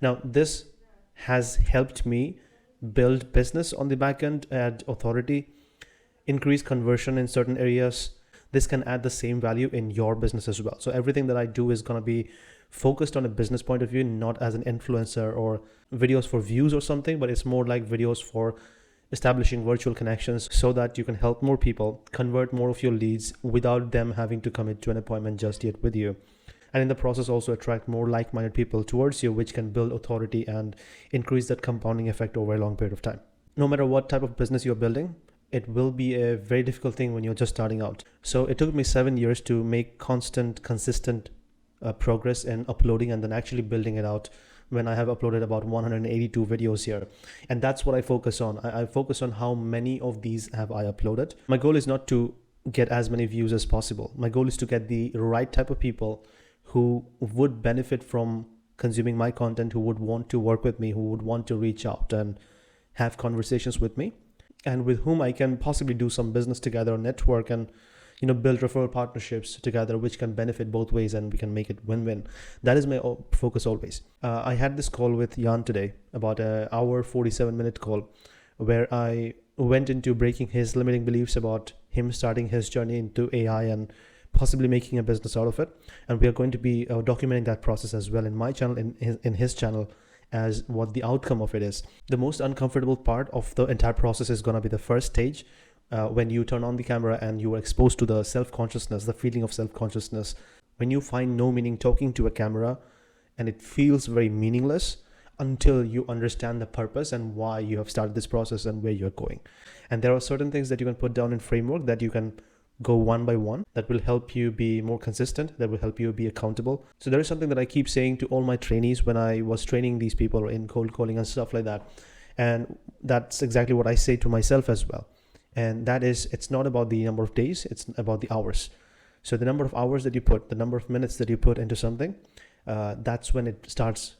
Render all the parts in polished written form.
Now, this has helped me build business on the back end, add authority, increase conversion in certain areas. This can add the same value in your business as well. So everything that I do is going to be focused on a business point of view, not as an influencer or videos for views or something, but it's more like videos for establishing virtual connections so that you can help more people convert more of your leads without them having to commit to an appointment just yet with you. And in the process also attract more like-minded people towards you, which can build authority and increase that compounding effect over a long period of time. No matter what type of business you're building, it will be a very difficult thing when you're just starting out. So it took me 7 years to make consistent progress in uploading and then actually building it out, when I have uploaded about 182 videos here. And that's what I focus on. I focus on how many of these have I uploaded. My goal is not to get as many views as possible. My goal is to get the right type of people who would benefit from consuming my content, who would want to work with me, who would want to reach out and have conversations with me, and with whom I can possibly do some business together, network, and build referral partnerships together, which can benefit both ways and we can make it win-win. That is my focus always. I had this call with Jan today, about an hour 47-minute call, where I went into breaking his limiting beliefs about him starting his journey into AI and possibly making a business out of it. And we are going to be documenting that process as well in my channel, in his channel, as what the outcome of it is. The most uncomfortable part of the entire process is going to be the first stage, when you turn on the camera and you are exposed to the self-consciousness, the feeling of self-consciousness, when you find no meaning talking to a camera and it feels very meaningless until you understand the purpose and why you have started this process and where you're going. And there are certain things that you can put down in framework that you can go one by one, that will help you be more consistent, that will help you be accountable. So there is something that I keep saying to all my trainees when I was training these people in cold calling and stuff like that. And that's exactly what I say to myself as well. And that is, it's not about the number of days, it's about the hours. So the number of hours that you put, the number of minutes that you put into something, that's when it starts,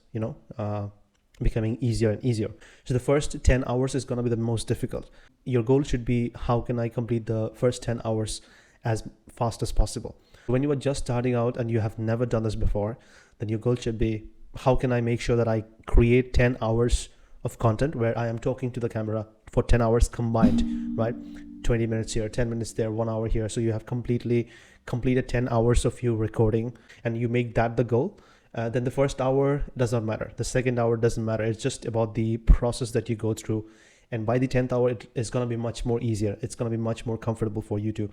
becoming easier and easier. So the first 10 hours is going to be the most difficult. Your goal should be, how can I complete the first 10 hours as fast as possible? When you are just starting out and you have never done this before, then your goal should be, how can I make sure that I create 10 hours of content where I am talking to the camera for 10 hours combined, right? 20 minutes here, 10 minutes there, 1 hour here. So you have completed 10 hours of you recording, and you make that the goal. Then the first hour does not matter. The second hour doesn't matter. It's just about the process that you go through. And by the 10th hour, it is going to be much more easier. It's going to be much more comfortable for you to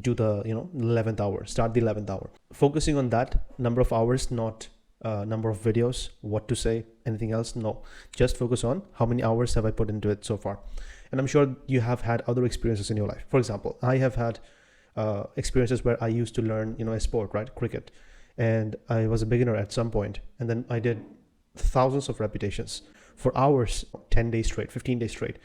do the 11th hour, start the 11th hour. Focusing on that number of hours, not number of videos, what to say, anything else. No, just focus on how many hours have I put into it so far. And I'm sure you have had other experiences in your life. For example, I have had experiences where I used to learn, a sport, right? Cricket. And I was a beginner at some point. And then I did thousands of repetitions for hours, 10 days straight, 15 days straight.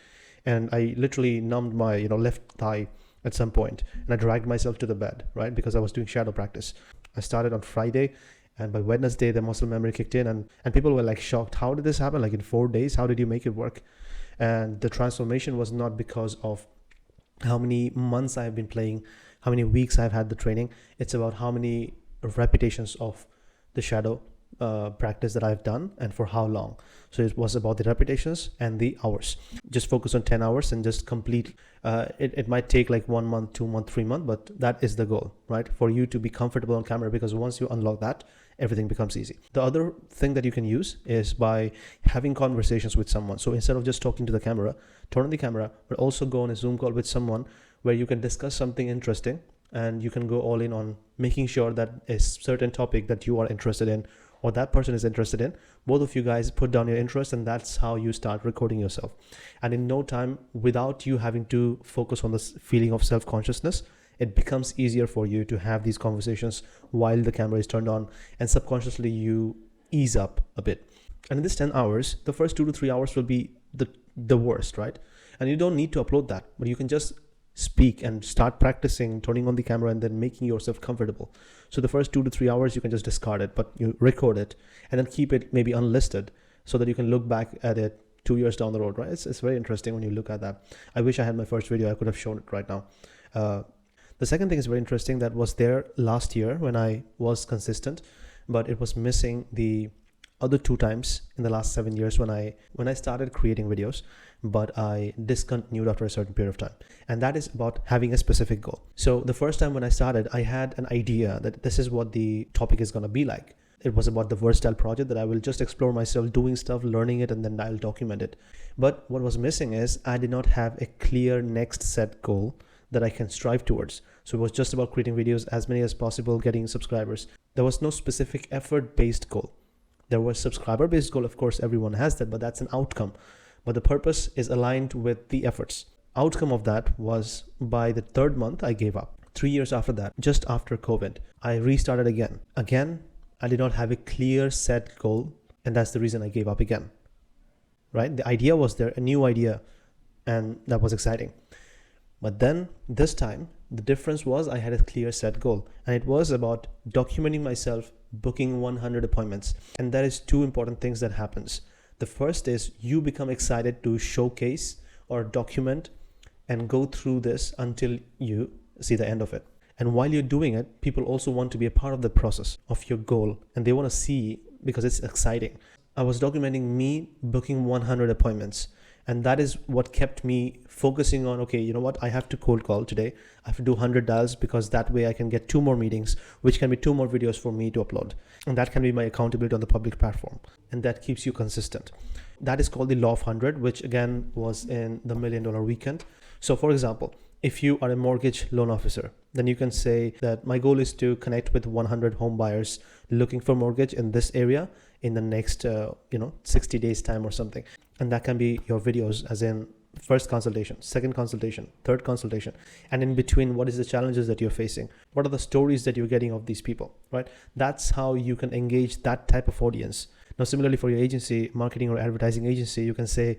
And I literally numbed my, left thigh at some point, and I dragged myself to the bed, right? Because I was doing shadow practice. I started on Friday, and by Wednesday, the muscle memory kicked in, and people were like shocked. How did this happen? Like in 4 days, how did you make it work? And the transformation was not because of how many months I have been playing, how many weeks I've had the training. It's about how many repetitions of the shadow practice that I've done and for how long. So it was about the repetitions and the hours. Just focus on 10 hours and just complete. It might take like 1 month, 2 months, 3 months, but that is the goal, right? For you to be comfortable on camera, because once you unlock that, everything becomes easy. The other thing that you can use is by having conversations with someone. So instead of just talking to the camera, turn on the camera, but also go on a Zoom call with someone where you can discuss something interesting, and you can go all in on making sure that a certain topic that you are interested in or that person is interested in, both of you guys put down your interest, and that's how you start recording yourself. And in no time, without you having to focus on this feeling of self-consciousness, it becomes easier for you to have these conversations while the camera is turned on, and subconsciously you ease up a bit. And in this 10 hours, the first 2 to 3 hours will be the worst, right? And you don't need to upload that, but you can just speak and start practicing turning on the camera and then making yourself comfortable. So the first 2 to 3 hours, you can just discard it, but you record it and then keep it maybe unlisted so that you can look back at it 2 years down the road, right? It's very interesting when you look at that. I wish I had my first video. I could have shown it right now. The second thing is very interesting, that was there last year when I was consistent, but it was missing the other two times in the last 7 years when I started creating videos, but I discontinued after a certain period of time. And that is about having a specific goal. So the first time when I started, I had an idea that this is what the topic is going to be like. It was about the versatile project that I will just explore myself doing stuff, learning it, and then I'll document it. But what was missing is I did not have a clear next set goal that I can strive towards. So it was just about creating videos, as many as possible, getting subscribers. There was no specific effort-based goal. There was subscriber-based goal, of course, everyone has that, but that's an outcome. But the purpose is aligned with the efforts. Outcome of that was by the third month, I gave up. 3 years after that, just after COVID, I restarted again. Again, I did not have a clear set goal, and that's the reason I gave up again. Right? The idea was there, a new idea, and that was exciting. But then this time, the difference was I had a clear set goal, and it was about documenting myself, booking 100 appointments. And that is two important things that happens. The first is you become excited to showcase or document and go through this until you see the end of it. And while you're doing it, people also want to be a part of the process of your goal, and they want to see because it's exciting. I was documenting me booking 100 appointments. And that is what kept me focusing on, okay, you know what, I have to cold call today. I have to do 100 dials because that way I can get 2 more meetings, which can be 2 more videos for me to upload. And that can be my accountability on the public platform. And that keeps you consistent. That is called the law of 100, which again was in the $1 Million Weekend. So for example, if you are a mortgage loan officer, then you can say that my goal is to connect with 100 home buyers looking for mortgage in this area in the next 60 days time or something. And that can be your videos, as in first consultation, second consultation, third consultation, and in between, what is the challenges that you're facing? What are the stories that you're getting of these people, right? That's how you can engage that type of audience. Now, similarly for your agency, marketing or advertising agency, you can say,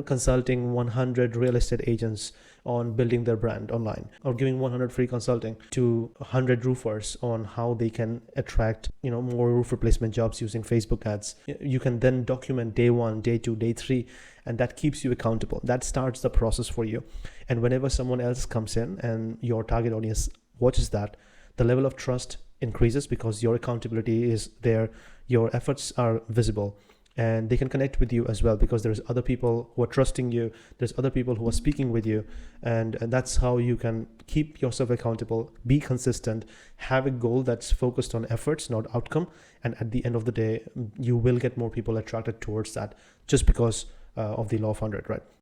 consulting 100 real estate agents on building their brand online, or giving 100 free consulting to 100 roofers on how they can attract, more roof replacement jobs using Facebook ads. You can then document day 1, day 2, day 3, and that keeps you accountable. That starts the process for you. And whenever someone else comes in and your target audience watches that, the level of trust increases because your accountability is there, your efforts are visible, and they can connect with you as well because there's other people who are trusting you, there's other people who are speaking with you, and that's how you can keep yourself accountable, be consistent, have a goal that's focused on efforts, not outcome, and at the end of the day, you will get more people attracted towards that just because of the law of 100, right?